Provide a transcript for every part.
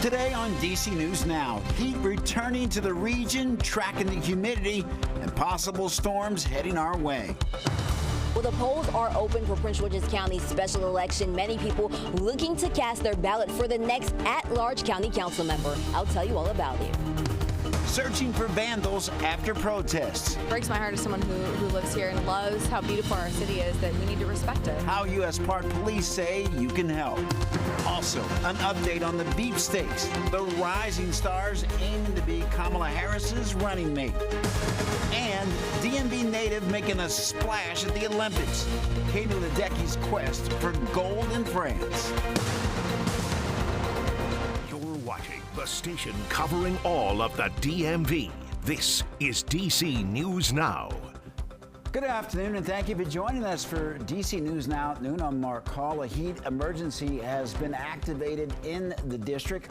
Today on DC News Now, heat returning to the region, tracking the humidity, and possible storms heading our way. Well, the polls are open for Prince George's County special election. Many people looking to cast their ballot for the next at-large county council member. I'll tell you all about it. Searching for vandals after protests. It breaks my heart as someone who lives here and loves how beautiful our city is that we need to respect it. How U.S. Park Police say you can help. Also, an update on the beef steaks. The rising stars aiming to be Kamala Harris's running mate. And DMV native making a splash at the Olympics. Katie Ledecky's quest for gold in France. Watching the station covering all of the DMV. This is DC News Now. Good afternoon, and thank you for joining us for DC News Now at noon. I'm Mark Hall. A heat emergency has been activated in the district.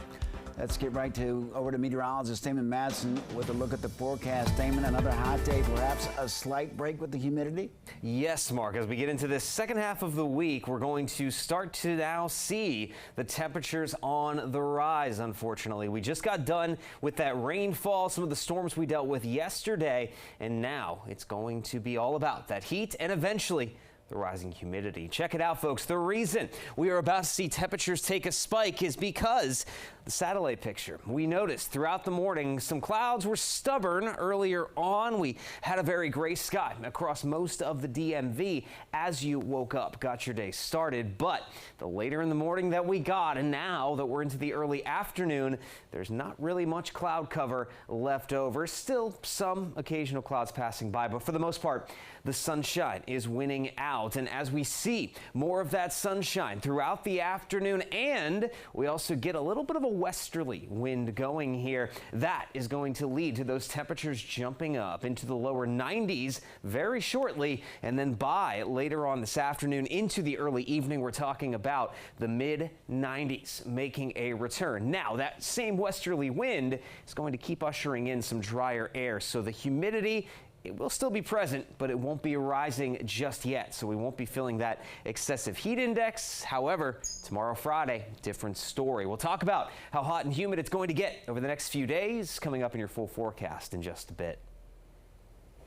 Let's get right over to meteorologist Damon Madsen with a look at the forecast. Damon, another hot day, perhaps a slight break with the humidity? Yes, Mark. As we get into this second half of the week, we're going to start to now see the temperatures on the rise, unfortunately. We just got done with that rainfall, some of the storms we dealt with yesterday, and now it's going to be all about that heat and eventually the rising humidity. Check it out, folks. The reason we are about to see temperatures take a spike is because the satellite picture. We noticed throughout the morning some clouds were stubborn earlier on. We had a very gray sky across most of the DMV as you woke up, got your day started. But the later in the morning that we got, and now that we're into the early afternoon, there's not really much cloud cover left over. Still some occasional clouds passing by, but for the most part, the sunshine is winning out. And as we see more of that sunshine throughout the afternoon, and we also get a little bit of a westerly wind going here, that is going to lead to those temperatures jumping up into the lower 90s very shortly. And then by later on this afternoon into the early evening, we're talking about the mid 90s making a return. Now, that same westerly wind is going to keep ushering in some drier air. So the humidity, it will still be present, but it won't be rising just yet. So we won't be feeling that excessive heat index. However, tomorrow, Friday, different story. We'll talk about how hot and humid it's going to get over the next few days, coming up in your full forecast in just a bit.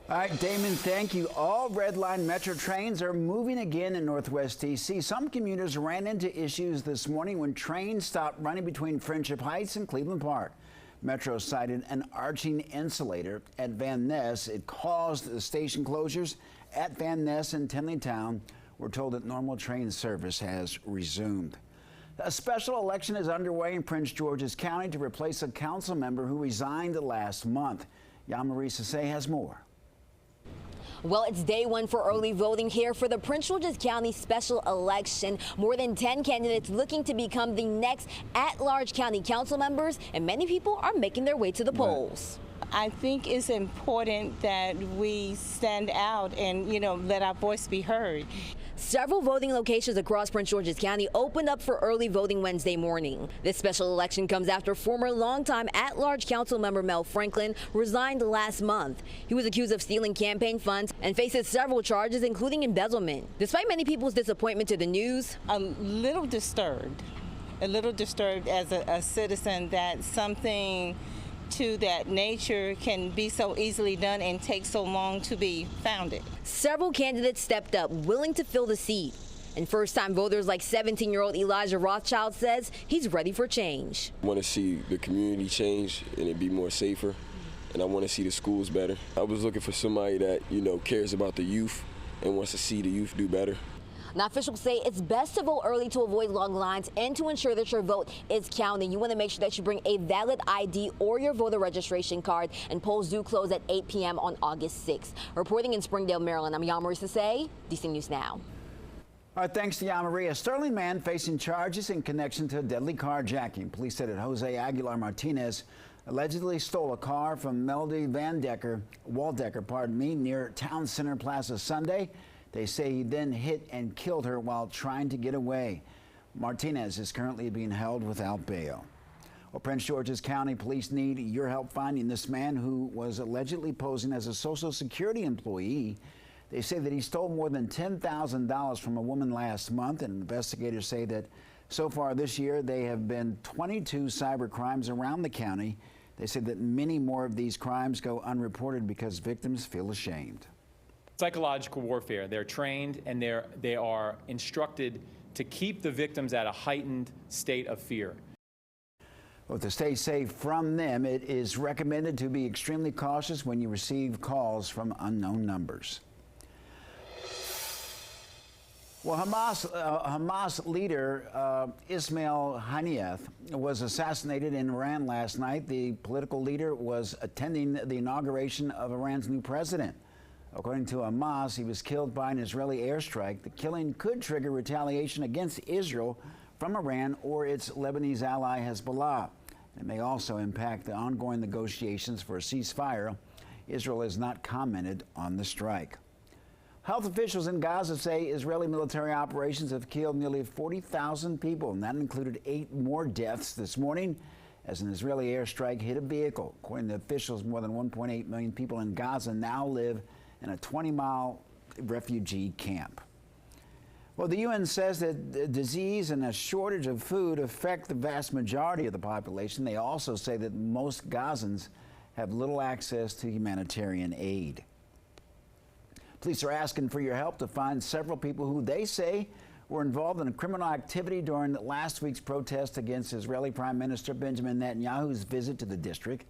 All right, Damon, thank you. All Red Line Metro trains are moving again in Northwest D.C. Some commuters ran into issues this morning when trains stopped running between Friendship Heights and Cleveland Park. Metro cited an arching insulator at Van Ness. It caused the station closures at Van Ness and Tenleytown. We're told that normal train service has resumed. A special election is underway in Prince George's County to replace a council member who resigned last month. Yamari Sase has more. Well, it's day one for early voting here for the Prince George's County special election. More than 10 candidates looking to become the next at-large county council members, and many people are making their way to the polls. I think it's important that we stand out and, let our voice be heard. Several voting locations across Prince George's County opened up for early voting Wednesday morning. This special election comes after former longtime at-large council member Mel Franklin resigned last month. He was accused of stealing campaign funds and faces several charges, including embezzlement. Despite many people's disappointment to the news, A little disturbed as a citizen that something to that nature can be so easily done and take so long to be founded. several candidates stepped up, willing to fill the seat. And first-time voters like 17-year-old Elijah Rothschild says he's ready for change. I want to see the community change and it be more safer, and I want to see the schools better. I was looking for somebody that, cares about the youth and wants to see the youth do better. Now, officials say it's best to vote early to avoid long lines and to ensure that your vote is counted. You want to make sure that you bring a valid ID or your voter registration card, and polls do close at 8 p.m. on August 6th. Reporting in Springdale, Maryland, I'm Yamari Sase, DC News Now. All right, thanks to Yamari. A Sterling man facing charges in connection to a deadly carjacking. Police said that Jose Aguilar Martinez allegedly stole a car from Melody Waldecker, near Town Center Plaza Sunday. They say he then hit and killed her while trying to get away. Martinez is currently being held without bail. Well, Prince George's County Police need your help finding this man who was allegedly posing as a Social Security employee. They say that he stole more than $10,000 from a woman last month, and investigators say that So far this year, there have been 22 cyber crimes around the county. They said that many more of these crimes go unreported because victims feel ashamed. Psychological warfare. They're trained and they are instructed to keep the victims at a heightened state of fear. Well, to stay safe from them, it is recommended to be extremely cautious when you receive calls from unknown numbers. Well, Hamas leader Ismail Haniyeh was assassinated in Iran last night. The political leader was attending the inauguration of Iran's new president. According to Hamas, he was killed by an Israeli airstrike. The killing could trigger retaliation against Israel from Iran or its Lebanese ally Hezbollah. It may also impact the ongoing negotiations for a ceasefire. Israel has not commented on the strike. Health officials in Gaza say Israeli military operations have killed nearly 40,000 people, and that included 8 more deaths this morning as an Israeli airstrike hit a vehicle. According to officials, more than 1.8 million people in Gaza now live in a 20-mile refugee camp. Well, the UN says that disease and a shortage of food affect the vast majority of the population. They also say that most Gazans have little access to humanitarian aid. Police are asking for your help to find several people who they say were involved in a criminal activity during last week's protest against Israeli Prime Minister Benjamin Netanyahu's visit to the district.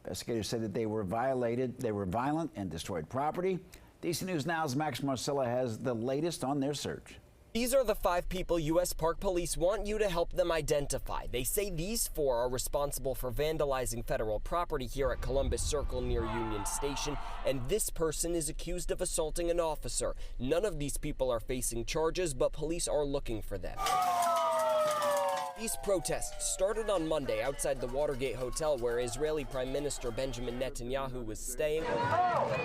Investigators said that they were violent and destroyed property. DC News Now's Max Marcella has the latest on their search. These are the 5 people U.S. Park Police want you to help them identify. They say these 4 are responsible for vandalizing federal property here at Columbus Circle near Union Station, and this person is accused of assaulting an officer. None of these people are facing charges, but police are looking for them. These protests started on Monday outside the Watergate Hotel where Israeli Prime Minister Benjamin Netanyahu was staying.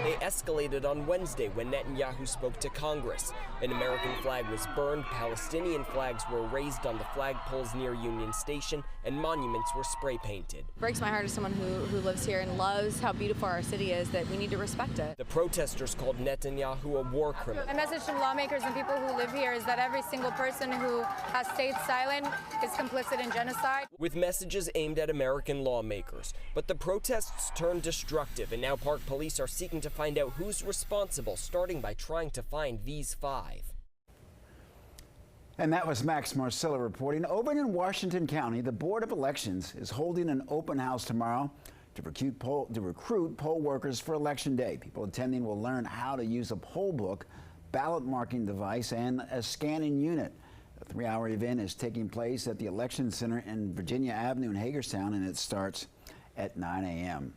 They escalated on Wednesday when Netanyahu spoke to Congress. An American flag was burned, Palestinian flags were raised on the flagpoles near Union Station, and monuments were spray painted. It breaks my heart as someone who lives here and loves how beautiful our city is that we need to respect it. The protesters called Netanyahu a war criminal. My message to lawmakers and people who live here is that every single person who has stayed silent is complicit in genocide. With messages aimed at American lawmakers. But the protests turned destructive, and now Park Police are seeking to find out who's responsible, starting by trying to find these 5. And that was Max Marcella reporting. Over in Washington County, the Board of Elections is holding an open house tomorrow to recruit poll workers for Election Day. People attending will learn how to use a poll book, ballot marking device, and a scanning unit. The 3-hour event is taking place at the Election Center in Virginia Avenue in Hagerstown, and it starts at 9 a.m.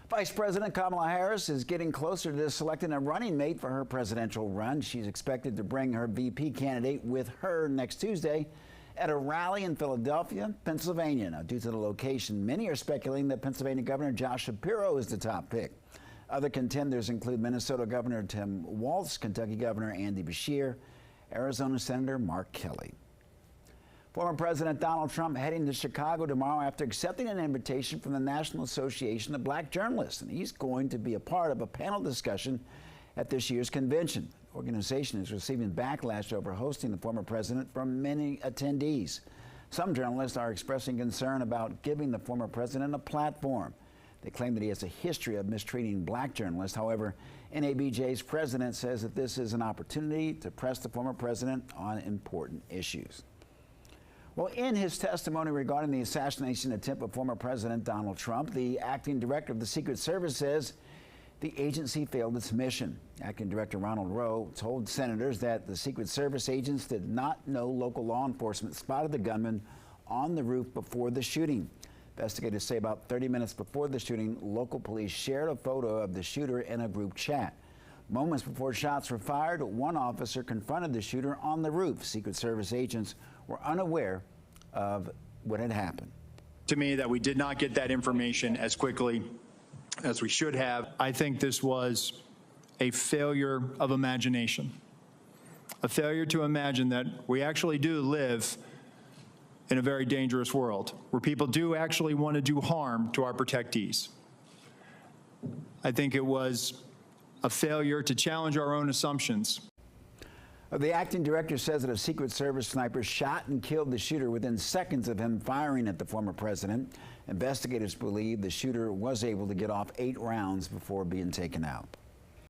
Vice President Kamala Harris is getting closer to selecting a running mate for her presidential run. She's expected to bring her VP candidate with her next Tuesday at a rally in Philadelphia, Pennsylvania. Now, due to the location, many are speculating that Pennsylvania Governor Josh Shapiro is the top pick. Other contenders include Minnesota Governor Tim Walz, Kentucky Governor Andy Beshear, Arizona Senator Mark Kelly. Former President Donald Trump heading to Chicago tomorrow after accepting an invitation from the National Association of Black Journalists, and he's going to be a part of a panel discussion at this year's convention. The organization is receiving backlash over hosting the former president from many attendees. Some journalists are expressing concern about giving the former president a platform. They claim that he has a history of mistreating black journalists. However, NABJ's president says that this is an opportunity to press the former president on important issues. Well, in his testimony regarding the assassination attempt of former President Donald Trump, the acting director of the Secret Service says the agency failed its mission. Acting Director Ronald Rowe told senators that the Secret Service agents did not know local law enforcement spotted the gunman on the roof before the shooting. Investigators say about 30 minutes before the shooting, local police shared a photo of the shooter in a group chat. Moments before shots were fired, one officer confronted the shooter on the roof. Secret Service agents were unaware of what had happened. To me, that we did not get that information as quickly as we should have. I think this was a failure of imagination, a failure to imagine that we actually do live in a very dangerous world where people do actually want to do harm to our protectees. I think it was a failure to challenge our own assumptions. The acting director says that a Secret Service sniper shot and killed the shooter within seconds of him firing at the former president. Investigators believe the shooter was able to get off 8 rounds before being taken out.